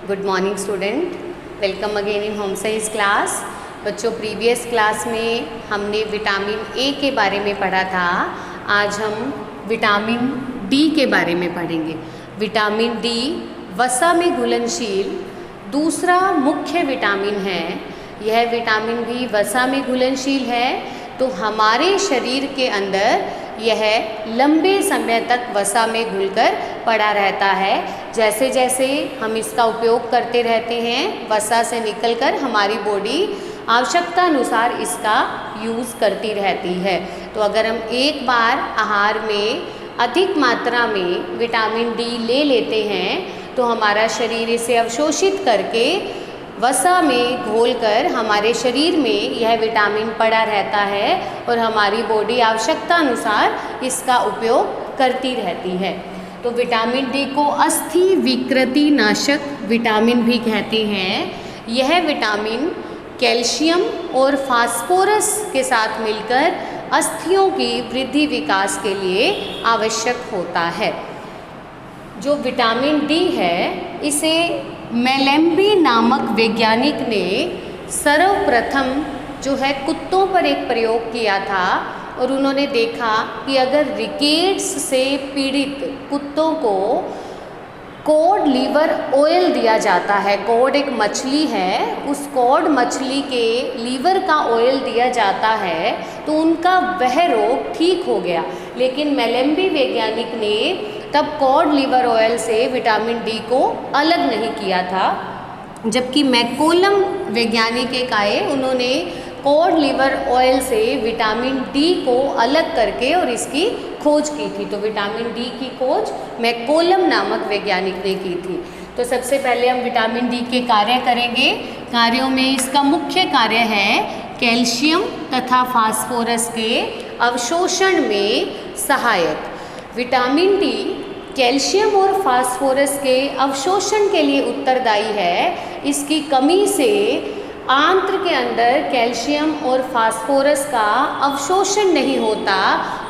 Good morning student, welcome again in home science class. बच्चों, previous class में हमने vitamin A के बारे में पढ़ा था। आज हम विटामिन डी के बारे में पढ़ेंगे। विटामिन डी वसा में घुलनशील दूसरा मुख्य विटामिन है। यह विटामिन भी वसा में घुलनशील है, तो हमारे शरीर के अंदर यह लंबे समय तक वसा में घुलकर पड़ा रहता है। जैसे जैसे हम इसका उपयोग करते रहते हैं, वसा से निकलकर हमारी बॉडी आवश्यकता अनुसार इसका यूज़ करती रहती है। तो अगर हम एक बार आहार में अधिक मात्रा में विटामिन डी ले लेते हैं तो हमारा शरीर इसे अवशोषित करके वसा में घोलकर हमारे शरीर में यह विटामिन पड़ा रहता है और हमारी बॉडी आवश्यकता अनुसार इसका उपयोग करती रहती है। तो विटामिन डी को अस्थि विकृति नाशक विटामिन भी कहते हैं। यह विटामिन कैल्शियम और फास्फोरस के साथ मिलकर अस्थियों की वृद्धि विकास के लिए आवश्यक होता है। जो विटामिन डी है, इसे मेलेम्बी नामक वैज्ञानिक ने सर्वप्रथम जो है कुत्तों पर एक प्रयोग किया था और उन्होंने देखा कि अगर रिकेट्स से पीड़ित कुत्तों को कॉड लिवर ऑयल दिया जाता है। कॉड एक मछली है, उस कॉड मछली के लीवर का ऑयल दिया जाता है तो उनका वह रोग ठीक हो गया। लेकिन मेलेम्बी वैज्ञानिक ने तब कॉड लिवर ऑयल से विटामिन डी को अलग नहीं किया था, जबकि मैकोलम वैज्ञानिक एक आए, उन्होंने कॉड लिवर ऑयल से विटामिन डी को अलग करके और इसकी खोज की थी। तो विटामिन डी की खोज मैकोलम नामक वैज्ञानिक ने की थी। तो सबसे पहले हम विटामिन डी के कार्य करेंगे। कार्यों में इसका मुख्य कार्य है कैल्शियम तथा फास्फोरस के अवशोषण में सहायक। विटामिन डी कैल्शियम और फास्फोरस के अवशोषण के लिए उत्तरदायी है। इसकी कमी से आंत्र के अंदर कैल्शियम और फास्फोरस का अवशोषण नहीं होता,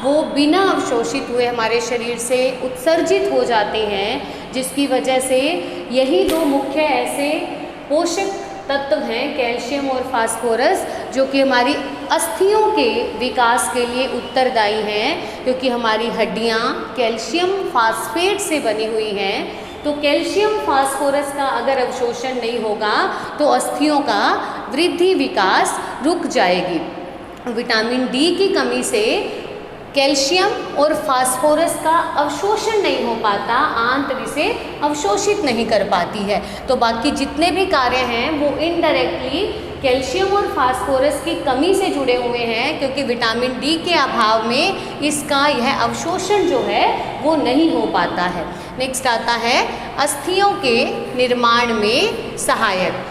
वो बिना अवशोषित हुए हमारे शरीर से उत्सर्जित हो जाते हैं, जिसकी वजह से यही दो मुख्य ऐसे पोषक तत्व हैं, कैल्शियम और फास्फोरस, जो कि हमारी अस्थियों के विकास के लिए उत्तरदायी हैं। क्योंकि हमारी हड्डियाँ कैल्शियम फास्फेट से बनी हुई हैं, तो कैल्शियम फास्फोरस का अगर अवशोषण नहीं होगा तो अस्थियों का वृद्धि विकास रुक जाएगी। विटामिन डी की कमी से कैल्शियम और फास्फोरस का अवशोषण नहीं हो पाता, आंत्र इसे अवशोषित नहीं कर पाती है। तो बाकी जितने भी कार्य हैं वो इनडायरेक्टली कैल्शियम और फास्फोरस की कमी से जुड़े हुए हैं, क्योंकि विटामिन डी के अभाव में इसका यह अवशोषण जो है वो नहीं हो पाता है। नेक्स्ट आता है अस्थियों के निर्माण में सहायक।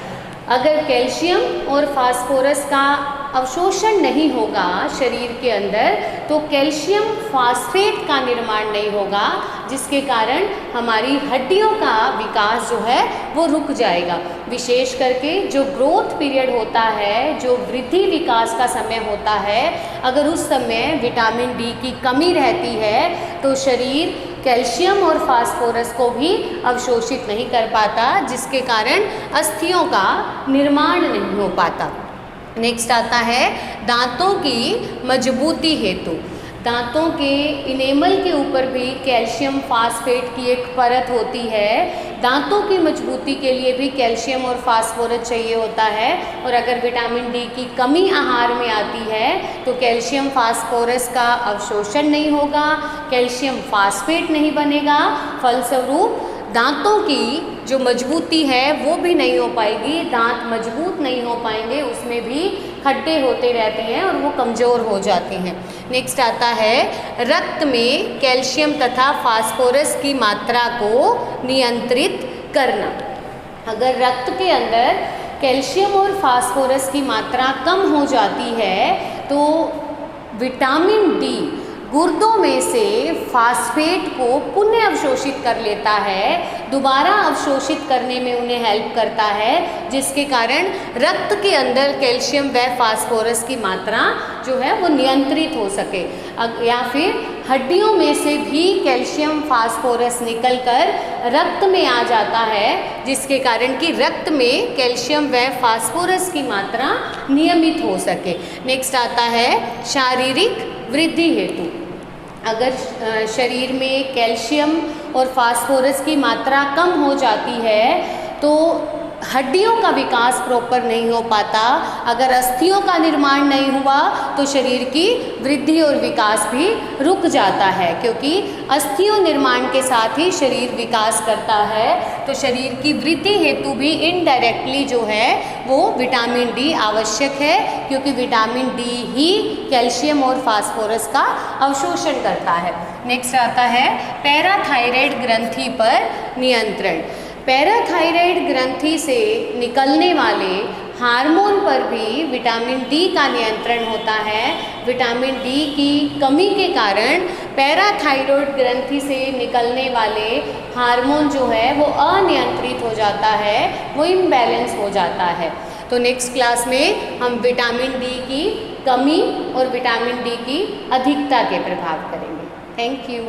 अगर कैल्शियम और फास्फोरस का अवशोषण नहीं होगा शरीर के अंदर तो कैल्शियम फास्फेट का निर्माण नहीं होगा, जिसके कारण हमारी हड्डियों का विकास जो है वो रुक जाएगा। विशेष करके जो ग्रोथ पीरियड होता है, जो वृद्धि विकास का समय होता है, अगर उस समय विटामिन डी की कमी रहती है तो शरीर कैल्शियम और फास्फोरस को भी अवशोषित नहीं कर पाता, जिसके कारण अस्थियों का निर्माण नहीं हो पाता। नेक्स्ट आता है दांतों की मजबूती हेतु। दांतों के इनेमल के ऊपर भी कैल्शियम फास्फेट की एक परत होती है। दांतों की मजबूती के लिए भी कैल्शियम और फास्फोरस चाहिए होता है, और अगर विटामिन डी की कमी आहार में आती है तो कैल्शियम फास्फोरस का अवशोषण नहीं होगा, कैल्शियम फास्फेट नहीं बनेगा, फलस्वरूप दांतों की जो मजबूती है वो भी नहीं हो पाएगी। दांत मजबूत नहीं हो पाएंगे, उसमें भी खड्डे होते रहते हैं और वो कमज़ोर हो जाते हैं। नेक्स्ट आता है रक्त में कैल्शियम तथा फास्फोरस की मात्रा को नियंत्रित करना। अगर रक्त के अंदर कैल्शियम और फास्फोरस की मात्रा कम हो जाती है तो विटामिन डी गुर्दों में से फास्फेट को पुनः अवशोषित कर लेता है, दोबारा अवशोषित करने में उन्हें हेल्प करता है, जिसके कारण रक्त के अंदर कैल्शियम व फास्फोरस की मात्रा जो है वो नियंत्रित हो सके। या फिर हड्डियों में से भी कैल्शियम फास्फोरस निकलकर रक्त में आ जाता है, जिसके कारण कि रक्त में कैल्शियम व फास्फोरस की मात्रा नियमित हो सके। नेक्स्ट आता है शारीरिक वृद्धि हेतु। अगर शरीर में कैल्शियम और फास्फोरस की मात्रा कम हो जाती है तो हड्डियों का विकास प्रॉपर नहीं हो पाता। अगर अस्थियों का निर्माण नहीं हुआ तो शरीर की वृद्धि और विकास भी रुक जाता है, क्योंकि अस्थियों निर्माण के साथ ही शरीर विकास करता है। तो शरीर की वृद्धि हेतु भी इनडायरेक्टली जो है वो विटामिन डी आवश्यक है, क्योंकि विटामिन डी ही कैल्शियम और फास्फोरस का अवशोषण करता है। नेक्स्ट आता है पैराथायराइड ग्रंथि पर नियंत्रण। पैराथायराइड ग्रंथि से निकलने वाले हार्मोन पर भी विटामिन डी का नियंत्रण होता है। विटामिन डी की कमी के कारण पैराथायराइड ग्रंथि से निकलने वाले हार्मोन जो है वो अनियंत्रित हो जाता है, वो इम्बैलेंस हो जाता है। तो नेक्स्ट क्लास में हम विटामिन डी की कमी और विटामिन डी की अधिकता के प्रभाव करेंगे। Thank you.